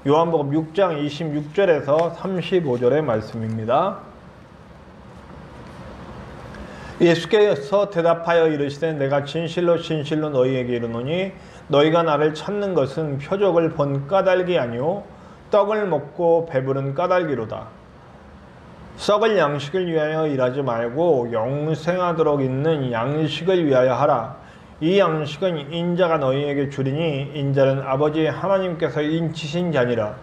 요한복음 6장 26절에서 35절의 말씀입니다. 예수께서 대답하여 이르시되 내가 진실로 진실로 너희에게 이르노니 너희가 나를 찾는 것은 표적을 본 까닭이 아니요 떡을 먹고 배부른 까닭이로다. 썩을 양식을 위하여 일하지 말고 영생하도록 있는 양식을 위하여 하라. 이 양식은 인자가 너희에게 주리니 인자는 아버지 하나님께서 인치신 자니라.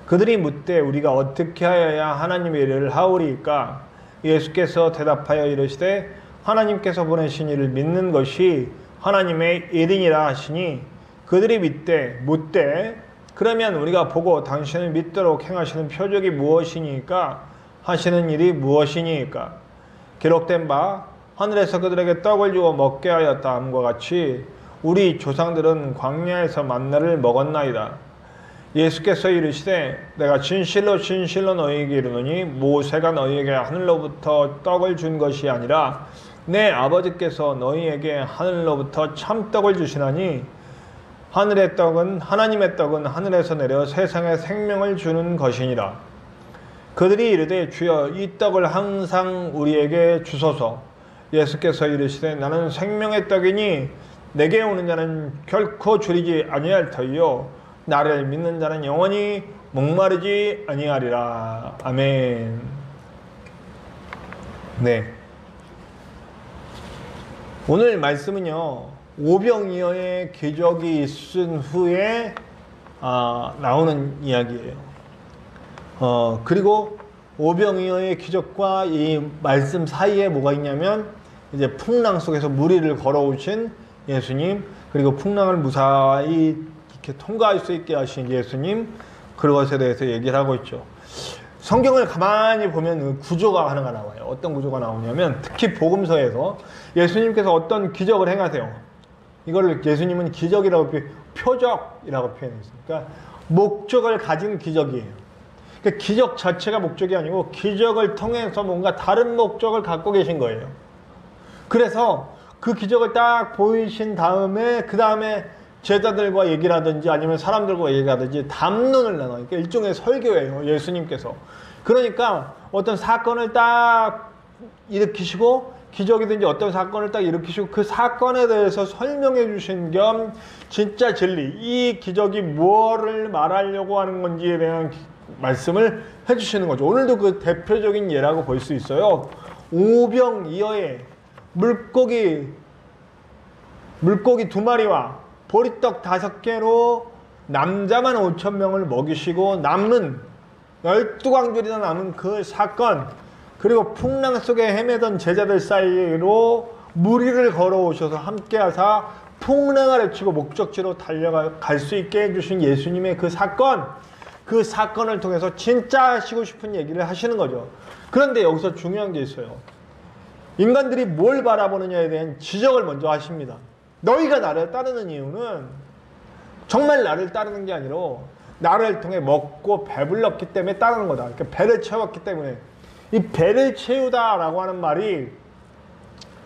그들이 묻되 우리가 어떻게 하여야 하나님의 일을 하오리이까? 예수께서 대답하여 이르시되 하나님께서 보내신 이를 믿는 것이 하나님의 일이니라 하시니 그들이 묻되 그러면 우리가 보고 당신을 믿도록 행하시는 표적이 무엇이니까? 하시는 일이 무엇이니까? 기록된 바 하늘에서 그들에게 떡을 주어 먹게 하였다 함과 같이 우리 조상들은 광야에서 만나를 먹었나이다. 예수께서 이르시되 내가 진실로 진실로 너희에게 이르노니 모세가 너희에게 하늘로부터 떡을 준 것이 아니라 내 아버지께서 너희에게 하늘로부터 참떡을 주시나니 하나님의 떡은 하늘에서 내려 세상에 생명을 주는 것이니라. 그들이 이르되 주여 이 떡을 항상 우리에게 주소서. 예수께서 이르시되 나는 생명의 떡이니 내게 오는 자는 결코 줄이지 아니할 터이요 나를 믿는 자는 영원히 목마르지 아니하리라. 아멘. 네. 오늘 말씀은요, 오병이어의 기적이 있은 후에 나오는 이야기예요. 그리고 오병이어의 기적과 이 말씀 사이에 뭐가 있냐면 이제 풍랑 속에서 무리를 걸어오신 예수님, 그리고 풍랑을 무사히 이렇게 통과할 수 있게 하신 예수님, 그것에 대해서 얘기를 하고 있죠. 성경을 가만히 보면 구조가 하나가 나와요. 어떤 구조가 나오냐면 특히 복음서에서 예수님께서 어떤 기적을 행하세요. 이거를 예수님은 기적이라고 표적이라고 표현했어요. 그러니까 목적을 가진 기적이에요. 그러니까 기적 자체가 목적이 아니고 기적을 통해서 뭔가 다른 목적을 갖고 계신 거예요. 그래서 그 기적을 딱 보이신 다음에 그 다음에 제자들과 얘기를 하든지 아니면 사람들과 얘기를 하든지 담론을 나눠요. 그러니까 일종의 설교예요. 예수님께서. 그러니까 어떤 사건을 딱 일으키시고 기적이든지 어떤 사건을 딱 일으키시고 그 사건에 대해서 설명해 주신 겸 진짜 진리, 이 기적이 뭐를 말하려고 하는 건지에 대한 말씀을 해주시는 거죠. 오늘도 그 대표적인 예라고 볼 수 있어요. 오병이어의 물고기 2마리와 보리떡 5개로 남자만 5,000명을 먹이시고 남은 12광줄이나 남은 그 사건, 그리고 풍랑 속에 헤매던 제자들 사이로 무리를 걸어오셔서 함께하사 풍랑을 헤치고 목적지로 달려갈 수 있게 해주신 예수님의 그 사건을 통해서 진짜 하시고 싶은 얘기를 하시는 거죠. 그런데 여기서 중요한 게 있어요. 인간들이 뭘 바라보느냐에 대한 지적을 먼저 하십니다. 너희가 나를 따르는 이유는 정말 나를 따르는 게 아니라 나를 통해 먹고 배불렀기 때문에 따르는 거다. 그러니까 배를 채웠기 때문에. 이 배를 채우다라고 하는 말이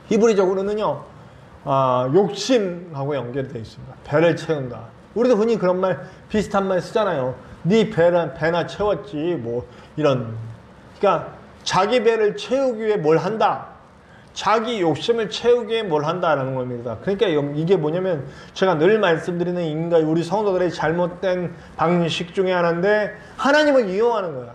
히브리적으로는요, 욕심하고 연결되어 있습니다. 배를 채운다. 우리도 흔히 그런 말, 비슷한 말 쓰잖아요. 네 배나 채웠지, 뭐, 이런. 그러니까 자기 배를 채우기 위해 뭘 한다. 자기 욕심을 채우기 위해 뭘 한다라는 겁니다. 그러니까 이게 뭐냐면 제가 늘 말씀드리는 우리 성도들의 잘못된 방식 중에 하나인데 하나님을 이용하는 거야.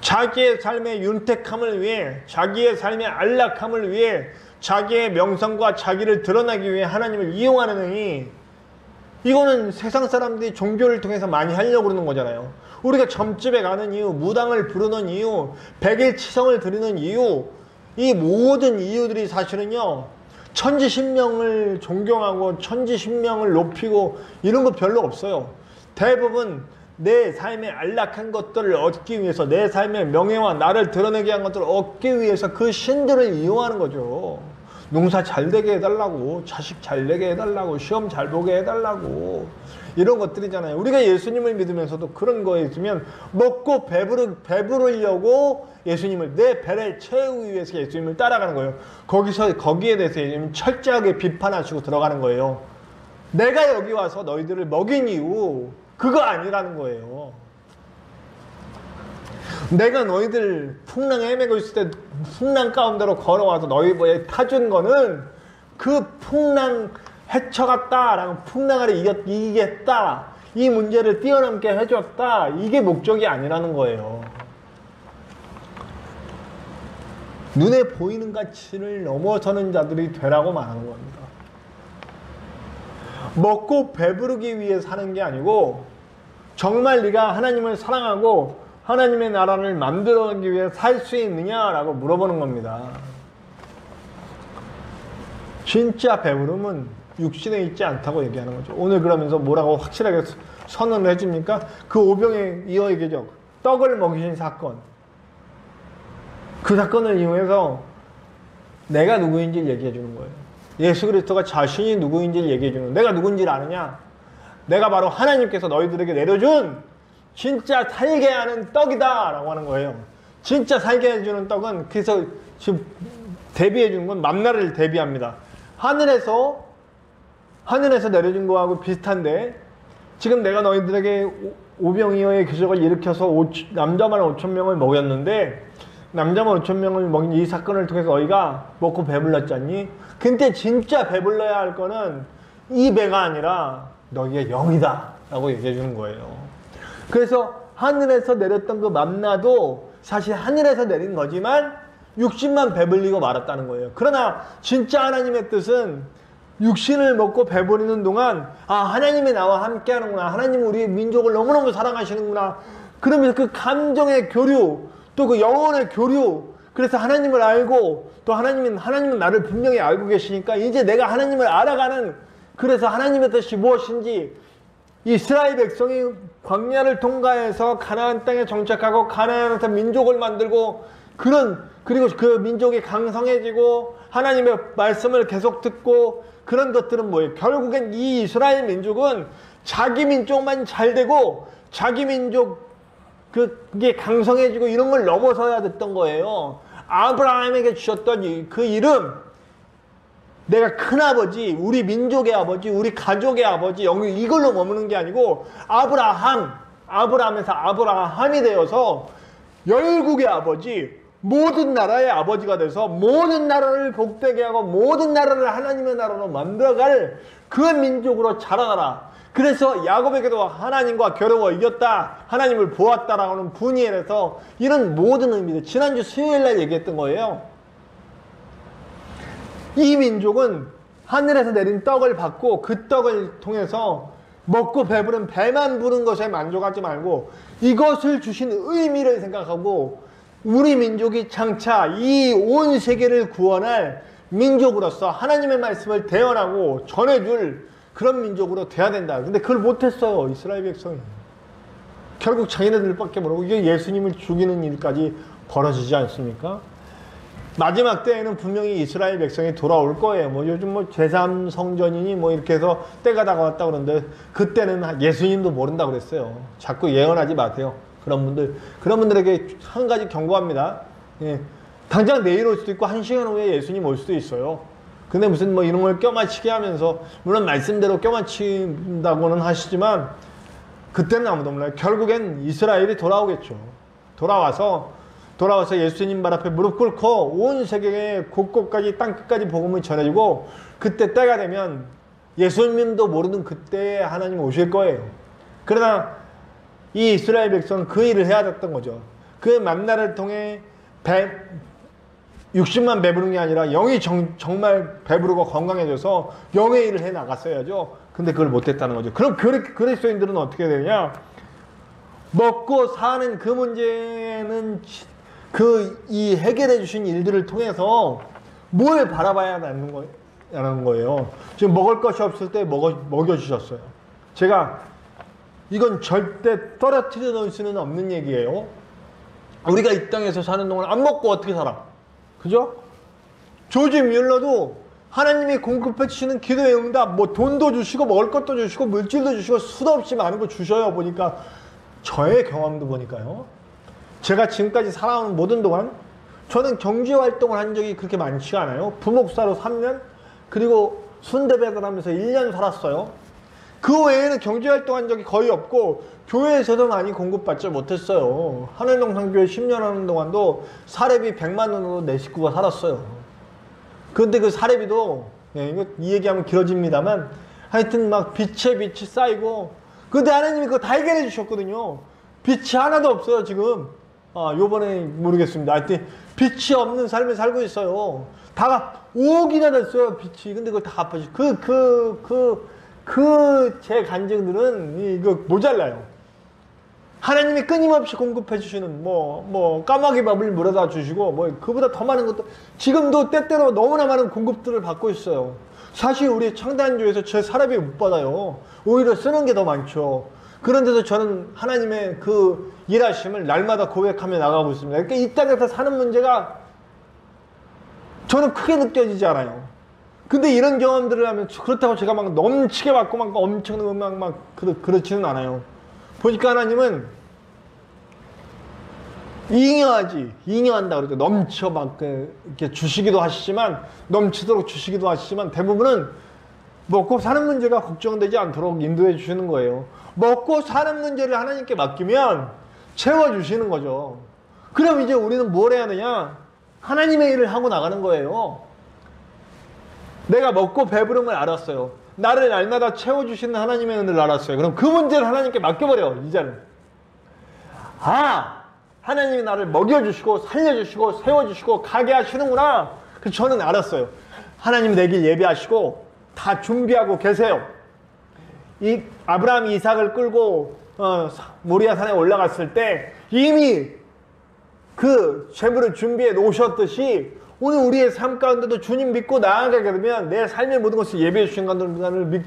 자기의 삶의 윤택함을 위해, 자기의 삶의 안락함을 위해, 자기의 명성과 자기를 드러나기 위해 하나님을 이용하는 행위, 이거는 세상 사람들이 종교를 통해서 많이 하려고 그러는 거잖아요. 우리가 점집에 가는 이유, 무당을 부르는 이유, 백일치성을 드리는 이유, 이 모든 이유들이 사실은요, 천지신명을 존경하고 천지신명을 높이고 이런 거 별로 없어요. 대부분 내 삶의 안락한 것들을 얻기 위해서, 내 삶의 명예와 나를 드러내게 한 것들을 얻기 위해서 그 신들을 이용하는 거죠. 농사 잘 되게 해달라고, 자식 잘 되게 해달라고, 시험 잘 보게 해달라고, 이런 것들이잖아요. 우리가 예수님을 믿으면서도 그런 거에 있으면 먹고 배부르려고 예수님을, 내 배를 채우기 위해서 예수님을 따라가는 거예요. 거기에 대해서 예수님은 철저하게 비판하시고 들어가는 거예요. 내가 여기 와서 너희들을 먹인 이유, 그거 아니라는 거예요. 내가 너희들 풍랑에 헤매고 있을 때 풍랑 가운데로 걸어와서 너희 뭐에 타준 거는 그 풍랑 헤쳐갔다라고 풍랑을 이기겠다. 이 문제를 뛰어넘게 해줬다. 이게 목적이 아니라는 거예요. 눈에 보이는 가치를 넘어서는 자들이 되라고 말하는 겁니다. 먹고 배부르기 위해 사는 게 아니고 정말 네가 하나님을 사랑하고 하나님의 나라를 만들어가기 위해 살 수 있느냐라고 물어보는 겁니다. 진짜 배부름은 육신에 있지 않다고 얘기하는 거죠. 오늘 그러면서 뭐라고 확실하게 선언을 해줍니까? 그 오병에 이어 얘기죠. 떡을 먹이신 사건. 그 사건을 이용해서 내가 누구인지를 얘기해 주는 거예요. 예수 그리스도가 자신이 누구인지를 얘기해 주는 거예요. 내가 누구인지를 아느냐? 내가 바로 하나님께서 너희들에게 내려준 진짜 살게 하는 떡이다 라고 하는 거예요. 진짜 살게 해주는 떡은 그래서 지금 대비해 주는 건 만나를 대비합니다. 하늘에서 내려준 거하고 비슷한데 지금 내가 너희들에게 오병이어의 기적을 일으켜서 남자만 5,000명을 먹였는데 남자만 5,000명을 먹인 이 사건을 통해서 너희가 먹고 배불렀지 않니? 근데 진짜 배불러야 할 거는 이 배가 아니라 너희의 영이다 라고 얘기해 주는 거예요. 그래서 하늘에서 내렸던 그 만나도 사실 하늘에서 내린 거지만 육신만 배불리고 말았다는 거예요. 그러나 진짜 하나님의 뜻은 육신을 먹고 배부르는 동안 하나님이 나와 함께 하는구나. 하나님은 우리 민족을 너무너무 사랑하시는구나. 그러면서 그 감정의 교류 또 그 영혼의 교류 그래서 하나님을 알고 또 하나님은 나를 분명히 알고 계시니까 이제 내가 하나님을 알아가는 그래서 하나님의 뜻이 무엇인지 이스라엘 백성이 광야를 통과해서 가나안 땅에 정착하고 가나안에서 민족을 만들고 그리고 그 민족이 강성해지고 하나님의 말씀을 계속 듣고 그런 것들은 뭐예요? 결국엔 이 이스라엘 민족은 자기 민족만 잘 되고 자기 민족 그게 강성해지고 이런 걸 넘어서야 됐던 거예요. 아브라함에게 주셨던 그 이름 내가 큰아버지, 우리 민족의 아버지, 우리 가족의 아버지 이걸로 머무는 게 아니고 아브라함에서 아브라함이 되어서 열국의 아버지 모든 나라의 아버지가 돼서 모든 나라를 복되게 하고 모든 나라를 하나님의 나라로 만들어갈 그 민족으로 자라나라. 그래서 야곱에게도 하나님과 겨루어 이겼다. 하나님을 보았다라고는 분이엘에서 이런 모든 의미들 지난주 수요일날 얘기했던 거예요. 이 민족은 하늘에서 내린 떡을 받고 그 떡을 통해서 먹고 배부른 배만 부른 것에 만족하지 말고 이것을 주신 의미를 생각하고 우리 민족이 장차 이 온 세계를 구원할 민족으로서 하나님의 말씀을 대언하고 전해줄 그런 민족으로 돼야 된다. 근데 그걸 못했어요. 이스라엘 백성이. 결국 자기네들밖에 모르고 이게 예수님을 죽이는 일까지 벌어지지 않습니까? 마지막 때에는 분명히 이스라엘 백성이 돌아올 거예요. 요즘 제3성전이니 이렇게 해서 때가 다가왔다 그러는데 그때는 예수님도 모른다 그랬어요. 자꾸 예언하지 마세요. 그런 분들에게 한 가지 경고합니다. 예. 당장 내일 올 수도 있고 1시간 후에 예수님 올 수도 있어요. 근데 무슨 이런 걸 껴맞추게 하면서 물론 말씀대로 껴맞춘다고는 하시지만 그때는 아무도 몰라요. 결국엔 이스라엘이 돌아오겠죠. 돌아와서 예수님 발 앞에 무릎 꿇고 온 세계의 곳곳까지 땅끝까지 복음을 전해주고 그때 때가 되면 예수님도 모르는 그때에 하나님 오실 거예요. 그러나 이 이스라엘 백성은 그 일을 해야 됐던 거죠. 그 만나를 통해 60만 배부른 게 아니라 영이 정말 배부르고 건강해져서 영의 일을 해 나갔어야죠. 근데 그걸 못했다는 거죠. 그럼 그리스도인들은 어떻게 되냐? 먹고 사는 그 문제는 이 해결해 주신 일들을 통해서 뭘 바라봐야 하는 거예요. 지금 먹을 것이 없을 때 먹여주셨어요. 제가 이건 절대 떨어뜨려 놓을 수는 없는 얘기예요. 우리가 이 땅에서 사는 동안 안 먹고 어떻게 살아? 그죠? 조지 뮬러도 하나님이 공급해 주시는 기도의 응답, 돈도 주시고 먹을 것도 주시고 물질도 주시고 수도 없이 많은 거 주셔요. 보니까 저의 경험도 보니까요. 제가 지금까지 살아오는 모든 동안 저는 경제 활동을 한 적이 그렇게 많지가 않아요. 부목사로 3년 그리고 순대배달 하면서 1년 살았어요. 그 외에는 경제활동한 적이 거의 없고 교회에서도 많이 공급받지 못했어요. 하늘동산교회 10년 하는 동안도 사례비 100만 원으로 내 식구가 살았어요. 그런데 그 사례비도 이거 이 얘기하면 길어집니다만 하여튼 막 빚에 빚이 쌓이고 근데 하나님이 그거 다 해결해 주셨거든요. 빚이 하나도 없어요 지금. 요번에 모르겠습니다. 하여튼 빚이 없는 삶을 살고 있어요. 다 5억이나 됐어요 빚이. 근데 그걸 다 갚아주시. 제 간증들은 이거 모자라요. 하나님이 끊임없이 공급해 주시는 까마귀 밥을 물어다 주시고 그보다 더 많은 것도 지금도 때때로 너무나 많은 공급들을 받고 있어요. 사실 우리 창단교회에서 제 사례비 못 받아요. 오히려 쓰는 게 더 많죠. 그런데도 저는 하나님의 그 일하심을 날마다 고백하며 나가고 있습니다. 그러니까 이 땅에서 사는 문제가 저는 크게 느껴지지 않아요. 근데 이런 경험들을 하면 그렇다고 제가 막 넘치게 받고 막 엄청난 그렇지는 않아요. 보니까 하나님은 잉여한다 그러죠. 넘쳐 막 이렇게 주시기도 하시지만 넘치도록 주시기도 하시지만 대부분은 먹고 사는 문제가 걱정되지 않도록 인도해 주시는 거예요. 먹고 사는 문제를 하나님께 맡기면 채워주시는 거죠. 그럼 이제 우리는 뭘 해야 되냐? 하나님의 일을 하고 나가는 거예요. 내가 먹고 배부름을 알았어요. 나를 날마다 채워주시는 하나님의 은혜를 알았어요. 그럼 그 문제를 하나님께 맡겨버려 이제는. 하나님이 나를 먹여주시고 살려주시고 세워주시고 가게 하시는구나. 그래서 저는 알았어요. 하나님 내 길 예비하시고 다 준비하고 계세요. 이 아브라함이 이삭을 끌고 모리아산에 올라갔을 때 이미 그 재물을 준비해 놓으셨듯이 오늘 우리의 삶 가운데도 주님 믿고 나아가게 되면 내 삶의 모든 것을 예비해 주신다는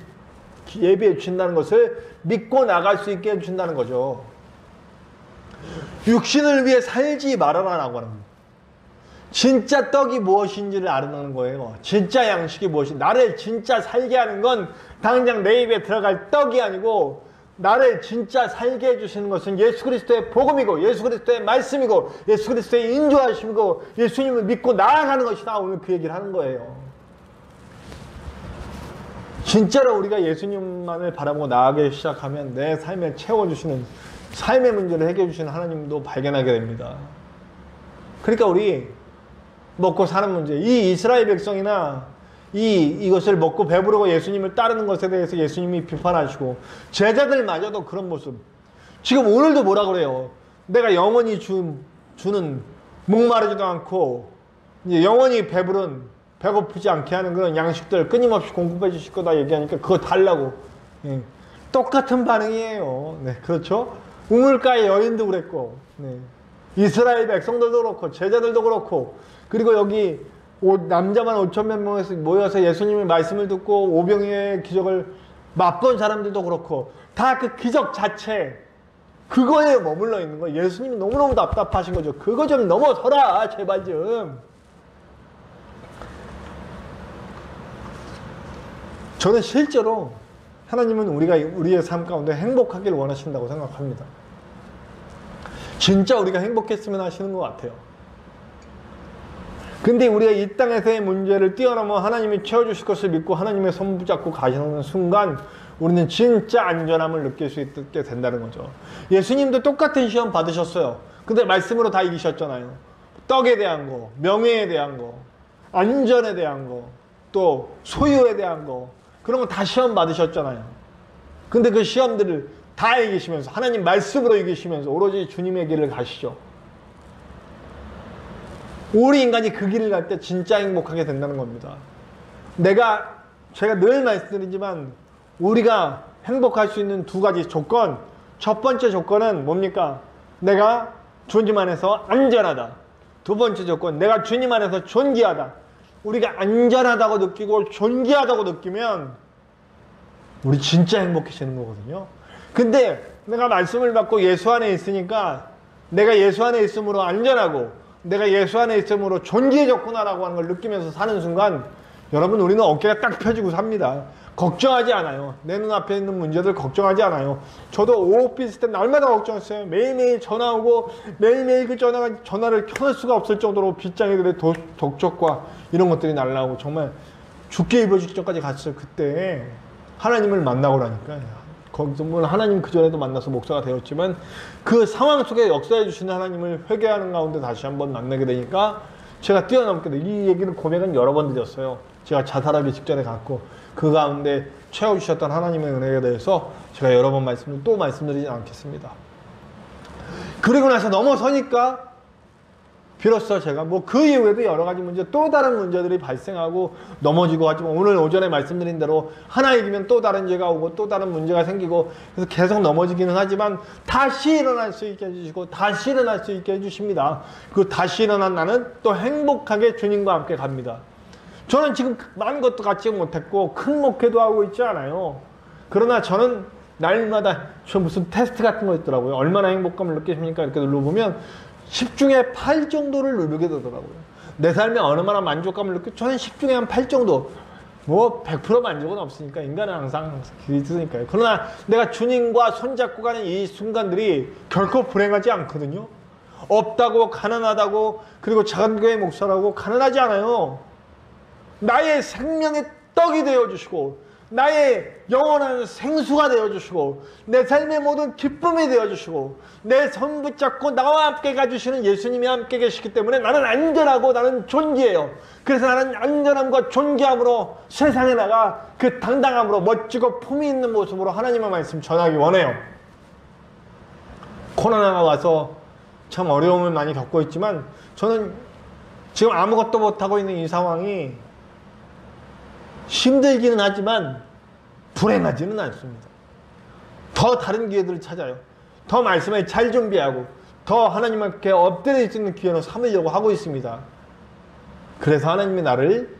것을 믿고 나갈 수 있게 해준다는 거죠. 육신을 위해 살지 말아라라고 하는 거예요. 진짜 떡이 무엇인지를 알아내는 거예요. 진짜 양식이 무엇인지. 나를 진짜 살게 하는 건 당장 내 입에 들어갈 떡이 아니고 나를 진짜 살게 해주시는 것은 예수 그리스도의 복음이고 예수 그리스도의 말씀이고 예수 그리스도의 인도하심이고 예수님을 믿고 나아가는 것이다. 오늘 그 얘기를 하는 거예요. 진짜로 우리가 예수님만을 바라보고 나아가기 시작하면 내 삶을 채워주시는 삶의 문제를 해결해 주시는 하나님도 발견하게 됩니다. 그러니까 우리 먹고 사는 문제, 이 이스라엘 백성이나 이것을 먹고 배부르고 예수님을 따르는 것에 대해서 예수님이 비판하시고 제자들마저도 그런 모습. 지금 오늘도 뭐라 그래요? 내가 영원히 주는 목마르지도 않고 이제 영원히 배고프지 않게 하는 그런 양식들 끊임없이 공급해 주실 거다 얘기하니까 그거 달라고. 똑같은 반응이에요. 네, 그렇죠? 우물가의 여인도 그랬고, 이스라엘 백성들도 그렇고 제자들도 그렇고, 그리고 여기 남자만 5,000명 모여서 예수님의 말씀을 듣고 오병이의 기적을 맛본 사람들도 그렇고 다 그 기적 자체 그거에 머물러 있는 거예요. 예수님이 너무너무 답답하신 거죠. 그거 좀 넘어서라 제발 좀. 저는 실제로 하나님은 우리의 삶 가운데 행복하기를 원하신다고 생각합니다. 진짜 우리가 행복했으면 하시는 것 같아요. 근데 우리가 이 땅에서의 문제를 뛰어넘어 하나님이 채워주실 것을 믿고 하나님의 손 붙잡고 가시는 순간 우리는 진짜 안전함을 느낄 수 있게 된다는 거죠. 예수님도 똑같은 시험 받으셨어요. 근데 말씀으로 다 이기셨잖아요. 떡에 대한 거, 명예에 대한 거, 안전에 대한 거, 또 소유에 대한 거, 그런 거 다 시험 받으셨잖아요. 근데 그 시험들을 다 이기시면서 하나님 말씀으로 이기시면서 오로지 주님의 길을 가시죠. 우리 인간이 그 길을 갈 때 진짜 행복하게 된다는 겁니다. 제가 늘 말씀드리지만 우리가 행복할 수 있는 두 가지 조건. 첫 번째 조건은 뭡니까? 내가 주님 안에서 안전하다. 두 번째 조건, 내가 주님 안에서 존귀하다. 우리가 안전하다고 느끼고 존귀하다고 느끼면 우리 진짜 행복해지는 거거든요. 근데 내가 말씀을 받고 예수 안에 있으니까 내가 예수 안에 있음으로 안전하고 내가 예수 안에 있음으로 존귀해졌구나라고 하는 걸 느끼면서 사는 순간 여러분 우리는 어깨가 딱 펴지고 sab니다. 걱정하지 않아요. 내 눈앞에 있는 문제들 걱정하지 않아요. 저도 오피스 때 날마다 걱정했어요. 매일매일 전화 오고 매일매일 그 전화를 켜낼 수가 없을 정도로 빗장애들의 독촉과 이런 것들이 날라오고 정말 죽게 입어주기 전까지 갔어요. 그때 하나님을 만나고 나니까 거기서 물론 하나님 그전에도 만나서 목사가 되었지만 그 상황 속에 역사해 주시는 하나님을 회개하는 가운데 다시 한번 만나게 되니까 제가 뛰어넘게 돼. 이 얘기는 고백은 여러 번 드렸어요. 제가 자살하기 직전에 갔고 그 가운데 채워주셨던 하나님의 은혜에 대해서 제가 여러 번 또 말씀드리지 않겠습니다. 그리고 나서 넘어서니까 비로소 제가 뭐 그 이후에도 여러 가지 문제, 또 다른 문제들이 발생하고 넘어지고 하지만 오늘 오전에 말씀드린 대로 하나 이기면 또 다른 죄가 오고 또 다른 문제가 생기고 그래서 계속 넘어지기는 하지만 다시 일어날 수 있게 해주시고 다시 일어날 수 있게 해주십니다. 그 다시 일어난 나는 또 행복하게 주님과 함께 갑니다. 저는 지금 많은 것도 갖지 못했고 큰 목회도 하고 있지 않아요. 그러나 저는 날마다 저 무슨 테스트 같은 거 있더라고요. 얼마나 행복감을 느끼십니까? 이렇게 눌러보면 10중에 8 정도를 누르게 되더라고요. 내 삶에 얼마나 만족감을 느끼고 저는 10중에 한 8 정도 뭐 100% 만족은 없으니까 인간은 항상 있으니까요. 그러나 내가 주님과 손잡고 가는 이 순간들이 결코 불행하지 않거든요. 없다고 가난하다고 그리고 작은 교회 목사라고 가난하지 않아요. 나의 생명의 떡이 되어주시고 나의 영원한 생수가 되어주시고 내 삶의 모든 기쁨이 되어주시고 내 손 붙잡고 나와 함께 가주시는 예수님이 함께 계시기 때문에 나는 안전하고 나는 존귀해요. 그래서 나는 안전함과 존귀함으로 세상에 나가 그 당당함으로 멋지고 품위 있는 모습으로 하나님의 말씀 전하기 원해요. 코로나가 와서 참 어려움을 많이 겪고 있지만 저는 지금 아무것도 못하고 있는 이 상황이 힘들기는 하지만 불행하지는 않습니다. 더 다른 기회들을 찾아요. 더 말씀에 잘 준비하고 더 하나님께 엎드릴 수 있는 기회로 삼으려고 하고 있습니다. 그래서 하나님이 나를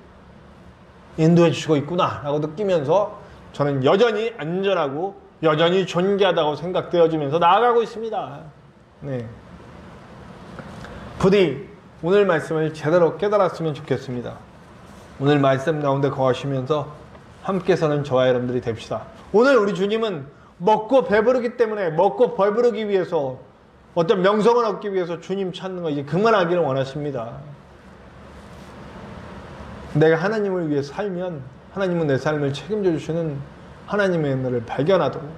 인도해 주시고 있구나 라고 느끼면서 저는 여전히 안전하고 여전히 존귀하다고 생각되어지면서 나아가고 있습니다. 네. 부디 오늘 말씀을 제대로 깨달았으면 좋겠습니다. 오늘 말씀 가운데 거하시면서 함께 서는 저와 여러분들이 됩시다. 오늘 우리 주님은 먹고 배부르기 때문에 먹고 배부르기 위해서 어떤 명성을 얻기 위해서 주님 찾는 거 이제 그만하기를 원하십니다. 내가 하나님을 위해 살면 하나님은 내 삶을 책임져 주시는 하나님의 은혜를 발견하도록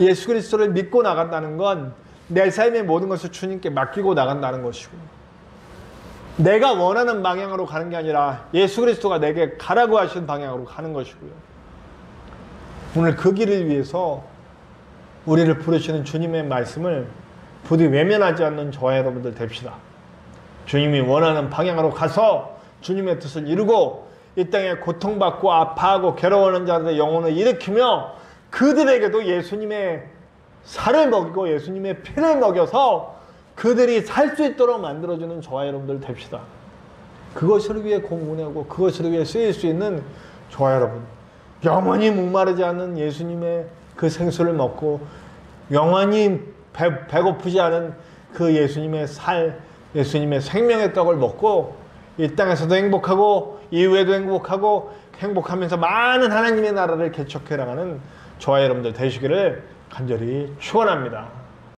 예수 그리스도를 믿고 나간다는 건 내 삶의 모든 것을 주님께 맡기고 나간다는 것이고 내가 원하는 방향으로 가는 게 아니라 예수 그리스도가 내게 가라고 하신 방향으로 가는 것이고요. 오늘 그 길을 위해서 우리를 부르시는 주님의 말씀을 부디 외면하지 않는 저와 여러분들 됩시다. 주님이 원하는 방향으로 가서 주님의 뜻을 이루고 이 땅에 고통받고 아파하고 괴로워하는 자들의 영혼을 일으키며 그들에게도 예수님의 살을 먹이고 예수님의 피를 먹여서 그들이 살 수 있도록 만들어주는 저와 여러분들 됩시다. 그것을 위해 공부하고 그것을 위해 쓰일 수 있는 저와 여러분 영원히 목마르지 않는 예수님의 그 생수를 먹고 영원히 배고프지 않은 그 예수님의 살 예수님의 생명의 떡을 먹고 이 땅에서도 행복하고 이후에도 행복하고 행복하면서 많은 하나님의 나라를 개척해 나가는 저와 여러분들 되시기를 간절히 축원합니다.